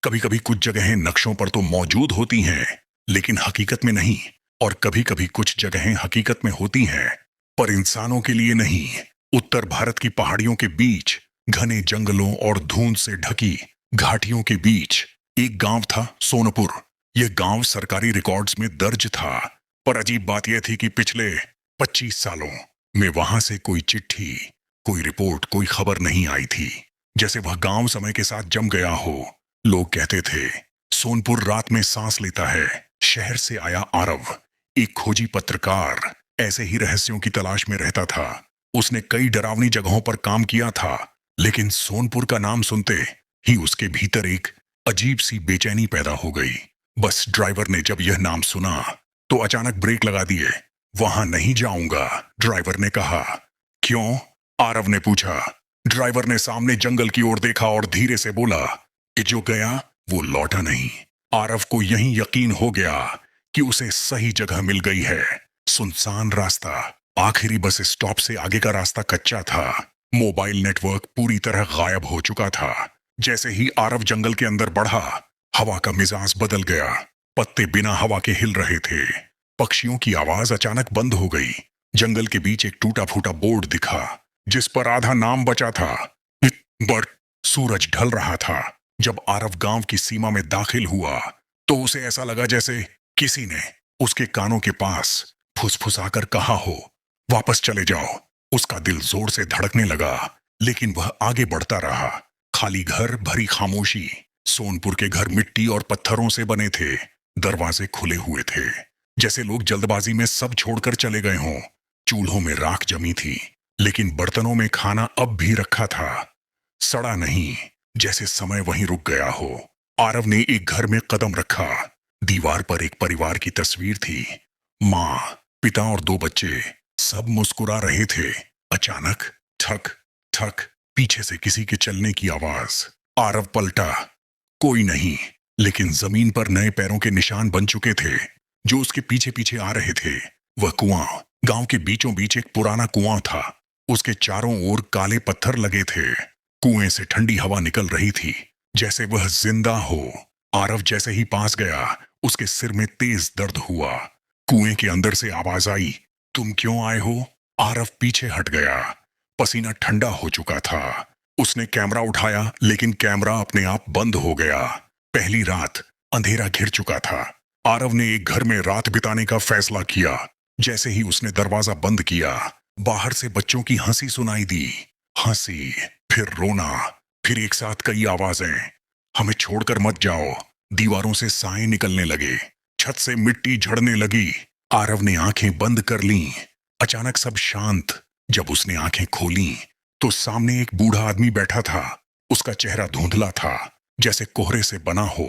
कभी कभी कुछ जगहें नक्शों पर तो मौजूद होती हैं, लेकिन हकीकत में नहीं। और कभी कभी कुछ जगहें हकीकत में होती हैं, पर इंसानों के लिए नहीं। उत्तर भारत की पहाड़ियों के बीच, घने जंगलों और धुंध से ढकी घाटियों के बीच एक गांव था, सोनपुर। यह गांव सरकारी रिकॉर्ड्स में दर्ज था, पर अजीब बात यह थी कि पिछले 25 सालों में वहां से कोई चिट्ठी, कोई रिपोर्ट, कोई खबर नहीं आई थी। जैसे वह गांव समय के साथ जम गया हो। लोग कहते थे, सोनपुर रात में सांस लेता है। शहर से आया आरव, एक खोजी पत्रकार, ऐसे ही रहस्यों की तलाश में रहता था। उसने कई डरावनी जगहों पर काम किया था, लेकिन सोनपुर का नाम सुनते ही उसके भीतर एक अजीब सी बेचैनी पैदा हो गई। बस ड्राइवर ने जब यह नाम सुना तो अचानक ब्रेक लगा दिए। वहां नहीं जाऊंगा, ड्राइवर ने कहा। क्यों? आरव ने पूछा। ड्राइवर ने सामने जंगल की ओर देखा और धीरे से बोला कि जो गया वो लौटा नहीं। आरव को यही यकीन हो गया कि उसे सही जगह मिल गई है। सुनसान रास्ता, आखिरी बस स्टॉप से आगे का रास्ता कच्चा था। मोबाइल नेटवर्क पूरी तरह गायब हो चुका था। जैसे ही आरव जंगल के अंदर बढ़ा, हवा का मिजाज बदल गया। पत्ते बिना हवा के हिल रहे थे। पक्षियों की आवाज अचानक बंद हो गई। जंगल के बीच एक टूटा फूटा बोर्ड दिखा, जिस पर आधा नाम बचा था। बट सूरज ढल रहा था। जब आरव गांव की सीमा में दाखिल हुआ तो उसे ऐसा लगा जैसे किसी ने उसके कानों के पास फुसफुसाकर कहा हो, वापस चले जाओ। उसका दिल जोर से धड़कने लगा, लेकिन वह आगे बढ़ता रहा। खाली घर, भरी खामोशी। सोनपुर के घर मिट्टी और पत्थरों से बने थे। दरवाजे खुले हुए थे, जैसे लोग जल्दबाजी में सब छोड़कर चले गए हों। चूल्हों में राख जमी थी, लेकिन बर्तनों में खाना अब भी रखा था। सड़ा नहीं, जैसे समय वहीं रुक गया हो। आरव ने एक घर में कदम रखा। दीवार पर एक परिवार की तस्वीर थी। माँ, पिता और दो बच्चे, सब मुस्कुरा रहे थे। अचानक ठक ठक, पीछे से किसी के चलने की आवाज। आरव पलटा। कोई नहीं, लेकिन जमीन पर नए पैरों के निशान बन चुके थे, जो उसके पीछे पीछे आ रहे थे। वह कुआं, गांव के बीचों बीच एक पुराना कुआं था। उसके चारों ओर काले पत्थर लगे थे। कुएं से ठंडी हवा निकल रही थी, जैसे वह जिंदा हो। आरव जैसे ही पास गया, उसके सिर में तेज दर्द हुआ। कुएं के अंदर से आवाज आई, तुम क्यों आए हो? आरव पीछे हट गया। पसीना ठंडा हो चुका था। उसने कैमरा उठाया, लेकिन कैमरा अपने आप बंद हो गया। पहली रात, अंधेरा घिर चुका था। आरव ने एक घर में रात बिताने का फैसला किया। जैसे ही उसने दरवाजा बंद किया, बाहर से बच्चों की हंसी सुनाई दी। हंसी, फिर रोना, फिर एक साथ कई आवाजें। हमें छोड़कर मत जाओ। दीवारों से साए निकलने लगे, छत से मिट्टी झड़ने लगी। आरव ने आंखें बंद कर लीं। अचानक सब शांत। जब उसने आंखें खोलीं, तो सामने एक बूढ़ा आदमी बैठा था। उसका चेहरा धुंधला था, जैसे कोहरे से बना हो।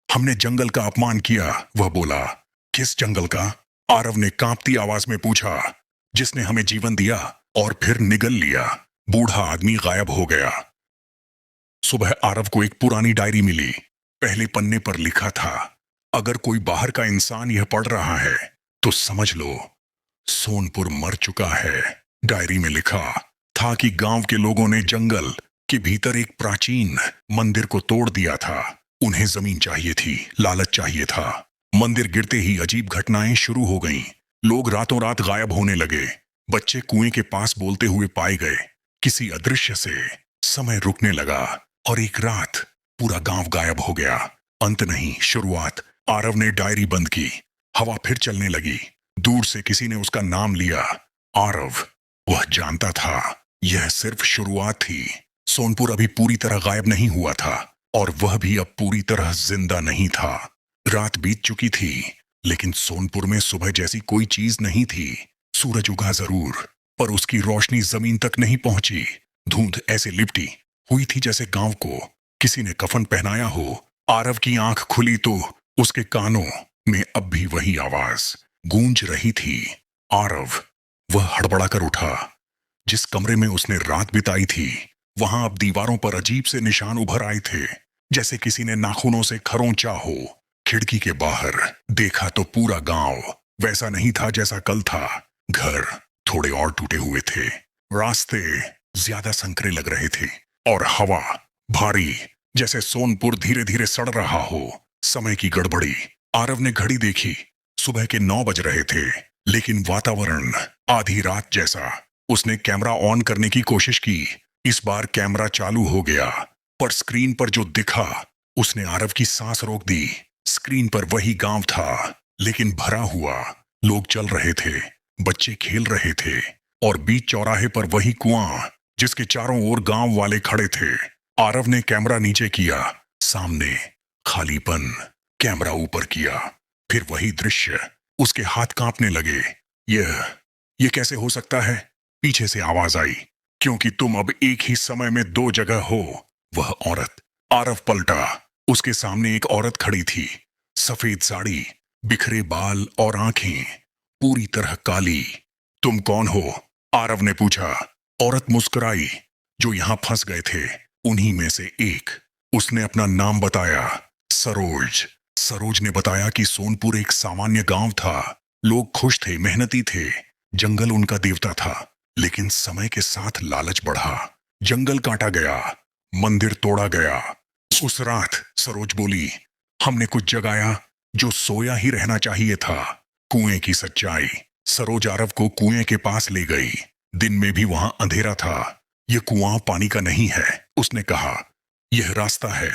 हमने जंगल का अपमान किया, वह बोला। किस जंगल का? आरव ने कांपती आवाज में पूछा। जिसने हमें जीवन दिया और फिर निगल लिया। बूढ़ा आदमी गायब हो गया। सुबह आरव को एक पुरानी डायरी मिली। पहले पन्ने पर लिखा था, अगर कोई बाहर का इंसान यह पढ़ रहा है तो समझ लो, सोनपुर मर चुका है। डायरी में लिखा था कि गांव के लोगों ने जंगल के भीतर एक प्राचीन मंदिर को तोड़ दिया था। उन्हें जमीन चाहिए थी, लालच चाहिए था। मंदिर गिरते ही अजीब घटनाएं शुरू हो गईं। लोग रातों रात गायब होने लगे। बच्चे कुएं के पास बोलते हुए पाए गए। किसी अदृश्य से समय रुकने लगा, और एक रात पूरा गांव गायब हो गया। अंत नहीं, शुरुआत। आरव ने डायरी बंद की। हवा फिर चलने लगी। दूर से किसी ने उसका नाम लिया, आरव। वह जानता था यह सिर्फ शुरुआत थी। सोनपुर अभी पूरी तरह गायब नहीं हुआ था, और वह भी अब पूरी तरह जिंदा नहीं था। रात बीत चुकी थी, लेकिन सोनपुर में सुबह जैसी कोई चीज नहीं थी। सूरज उगा जरूर, पर उसकी रोशनी जमीन तक नहीं पहुंची। धुंध ऐसे लिपटी हुई थी जैसे गांव को किसी ने कफन पहनाया हो। आरव की आंख खुली तो उसके कानों में अब भी वही आवाज गूंज रही थी, आरव। वह हड़बड़ाकर उठा। जिस कमरे में उसने रात बिताई थी, वहां अब दीवारों पर अजीब से निशान उभर आए थे, जैसे किसी ने नाखूनों से खरोंचा हो। खिड़की के बाहर देखा तो पूरा गांव वैसा नहीं था जैसा कल था। घर थोड़े और टूटे हुए थे, रास्ते ज्यादा संकरे लग रहे थे, और हवा भारी जैसे सोनपुर धीरे धीरे सड़ रहा हो। समय की गड़बड़ी। आरव ने घड़ी देखी। सुबह के 9 बज रहे थे, लेकिन वातावरण आधी रात जैसा। उसने कैमरा ऑन करने की कोशिश की। इस बार कैमरा चालू हो गया, पर स्क्रीन पर जो दिखा, उसने आरव की सांस रोक दी। स्क्रीन पर वही गांव था, लेकिन भरा हुआ। लोग चल रहे थे, बच्चे खेल रहे थे, और बीच चौराहे पर वही कुआं जिसके चारों ओर गांव वाले खड़े थे। आरव ने कैमरा नीचे किया। सामने खालीपन। कैमरा ऊपर किया, फिर वही दृश्य। उसके हाथ कांपने लगे। यह कैसे हो सकता है? पीछे से आवाज आई, क्योंकि तुम अब एक ही समय में 2 जगह हो। वह औरत। आरव पलटा। उसके सामने एक औरत खड़ी थी। सफेद साड़ी, बिखरे बाल और आंखें पूरी तरह काली। तुम कौन हो? आरव ने पूछा। औरत मुस्कुराई। जो यहां फंस गए थे, उन्हीं में से एक। उसने अपना नाम बताया, सरोज। सरोज ने बताया कि सोनपुर एक सामान्य गांव था। लोग खुश थे, मेहनती थे। जंगल उनका देवता था। लेकिन समय के साथ लालच बढ़ा। जंगल काटा गया, मंदिर तोड़ा गया। उस रात सरोज बोली, हमने कुछ जगाया जो सोया ही रहना चाहिए था। कुएं की सच्चाई। सरोज आरव को कुएं के पास ले गई। दिन में भी वहां अंधेरा था। यह कुआं पानी का नहीं है, उसने कहा। यह रास्ता है।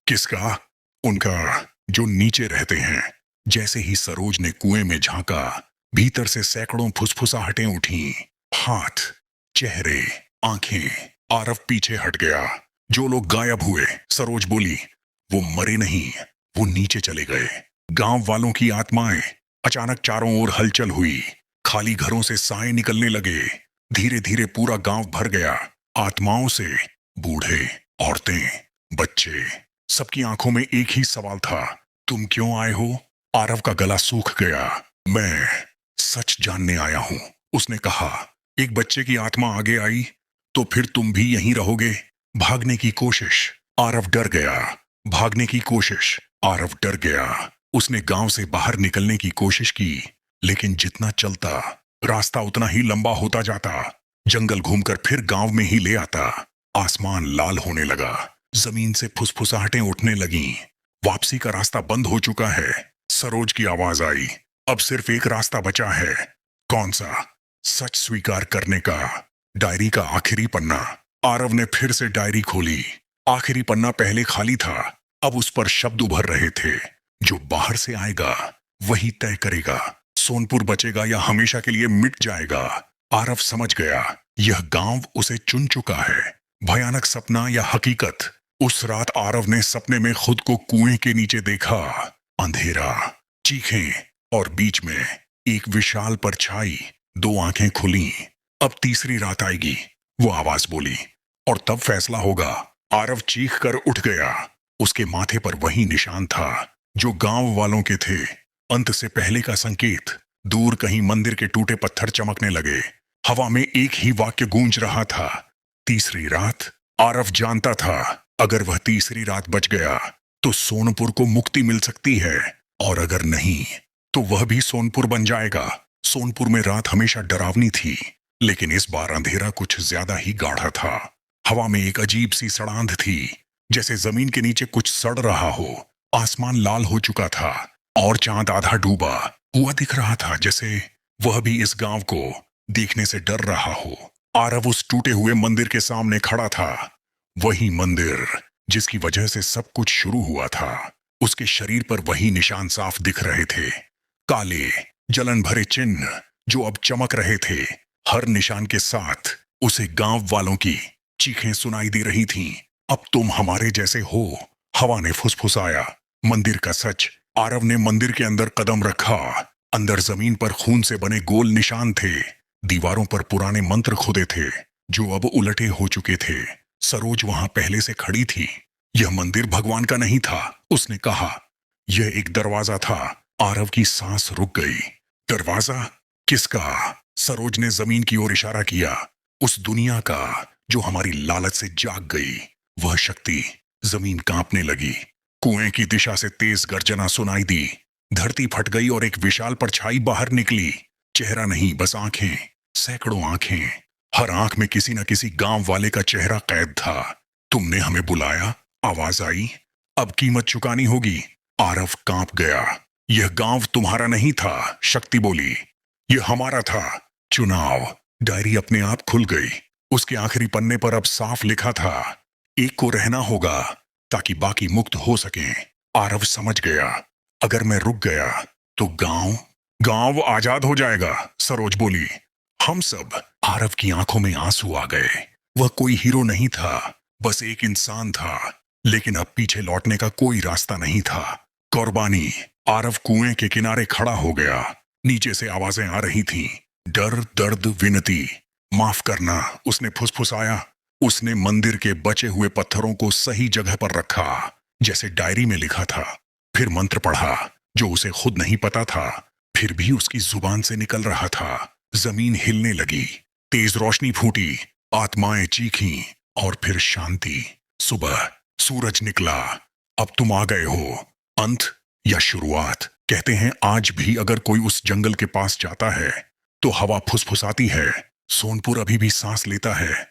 किसका? उनका, जो नीचे रहते हैं। जैसे ही सरोज ने कुएं में झांका, भीतर से सैकड़ों फुसफुसाहटें उठी। हाथ, चेहरे, आंखें। आरव पीछे हट गया। जो लोग गायब हुए, सरोज बोली, वो मरे नहीं, वो नीचे चले गए। गांव वालों की आत्माएं। अचानक चारों ओर हलचल हुई। खाली घरों से साए निकलने लगे। धीरे धीरे पूरा गांव भर गया आत्माओं से। बूढ़े, औरतें, बच्चे, सबकी आंखों में एक ही सवाल था, तुम क्यों आए हो? आरव का गला सूख गया। मैं सच जानने आया हूं, उसने कहा। एक बच्चे की आत्मा आगे आई। तो फिर तुम भी यहीं रहोगे? भागने की कोशिश। आरव डर गया। भागने की कोशिश। आरव डर गया। उसने गांव से बाहर निकलने की कोशिश की, लेकिन जितना चलता, रास्ता उतना ही लंबा होता जाता। जंगल घूमकर फिर गांव में ही ले आता। आसमान लाल होने लगा। जमीन से फुसफुसाहटें उठने लगीं। वापसी का रास्ता बंद हो चुका है। सरोज की आवाज आई, अब सिर्फ एक रास्ता बचा है। कौन सा? सच स्वीकार करने का। डायरी का आखिरी पन्ना। आरव ने फिर से डायरी खोली। आखिरी पन्ना पहले खाली था, अब उस पर शब्द उभर रहे थे, जो बाहर से आएगा वही तय करेगा, सोनपुर बचेगा या हमेशा के लिए मिट जाएगा। आरव समझ गया, यह गांव उसे चुन चुका है। भयानक सपना या हकीकत? उस रात आरव ने सपने में खुद को कुएं के नीचे देखा। अंधेरा, चीखें, और बीच में एक विशाल परछाई। 2 आंखें खुली। अब तीसरी रात आएगी, वो आवाज बोली, और तब फैसला होगा। आरव चीख कर उठ गया। उसके माथे पर वही निशान था जो गांव वालों के थे। अंत से पहले का संकेत। दूर कहीं मंदिर के टूटे पत्थर चमकने लगे। हवा में एक ही वाक्य गूंज रहा था, तीसरी रात। आरव जानता था, अगर वह तीसरी रात बच गया तो सोनपुर को मुक्ति मिल सकती है, और अगर नहीं तो वह भी सोनपुर बन जाएगा। सोनपुर में रात हमेशा डरावनी थी, लेकिन इस बार अंधेरा कुछ ज्यादा ही गाढ़ा था। हवा में एक अजीब सी सड़ांध थी, जैसे जमीन के नीचे कुछ सड़ रहा हो। आसमान लाल हो चुका था, और चांद आधा डूबा हुआ दिख रहा था, जैसे वह भी इस गांव को देखने से डर रहा हो। आरव उस टूटे हुए मंदिर के सामने खड़ा था। वही मंदिर जिसकी वजह से सब कुछ शुरू हुआ था। उसके शरीर पर वही निशान साफ दिख रहे थे, काले जलन भरे चिन्ह जो अब चमक रहे थे। हर निशान के साथ उसे गांव वालों की चीखें सुनाई दे रही थीं, अब तुम हमारे जैसे हो। हवा ने फुसफुसाया, मंदिर का सच। आरव ने मंदिर के अंदर कदम रखा। अंदर जमीन पर खून से बने गोल निशान थे। दीवारों पर पुराने मंत्र खुदे थे, जो अब उलटे हो चुके थे। सरोज वहां पहले से खड़ी थी। यह मंदिर भगवान का नहीं था, उसने कहा। यह एक दरवाजा था। आरव की सांस रुक गई। दरवाजा? किसका? सरोज ने जमीन की ओर इशारा किया। उस दुनिया का जो हमारी लालच से जाग गई। वह शक्ति। जमीन कांपने लगी। कुएं की दिशा से तेज गर्जना सुनाई दी। धरती फट गई और एक विशाल परछाई बाहर निकली। चेहरा नहीं, बस आंखें, सैकड़ों आंखें। हर आंख में किसी न किसी गांव वाले का चेहरा कैद था। तुमने हमें बुलाया? आवाज आई, अब कीमत चुकानी होगी। आरव कांप गया। यह गांव तुम्हारा नहीं था, शक्ति बोली। यह हमारा था। चुनाव। डायरी अपने आप खुल गई। उसके आखिरी पन्ने पर अब साफ लिखा था, एक को रहना होगा ताकि बाकी मुक्त हो सकें। आरव समझ गया, अगर मैं रुक गया तो गांव गांव आजाद हो जाएगा, सरोज बोली। हम सब। आरव की आंखों में आंसू आ गए। वह कोई हीरो नहीं था, बस एक इंसान था। लेकिन अब पीछे लौटने का कोई रास्ता नहीं था। कुर्बानी। आरव कुएं के किनारे खड़ा हो गया। नीचे से आवाजें आ रही थीं, डर, दर्द, विनती। माफ करना, उसने फुसफुसाया। उसने मंदिर के बचे हुए पत्थरों को सही जगह पर रखा, जैसे डायरी में लिखा था। फिर मंत्र पढ़ा, जो उसे खुद नहीं पता था, फिर भी उसकी जुबान से निकल रहा था। जमीन हिलने लगी, तेज रोशनी फूटी, आत्माएं चीखीं, और फिर शांति। सुबह। सूरज निकला। अब तुम आ गए हो। अंत या शुरुआत। कहते हैं आज भी अगर कोई उस जंगल के पास जाता है तो हवा फुसफुसाती है, सोनपुर अभी भी सांस लेता है।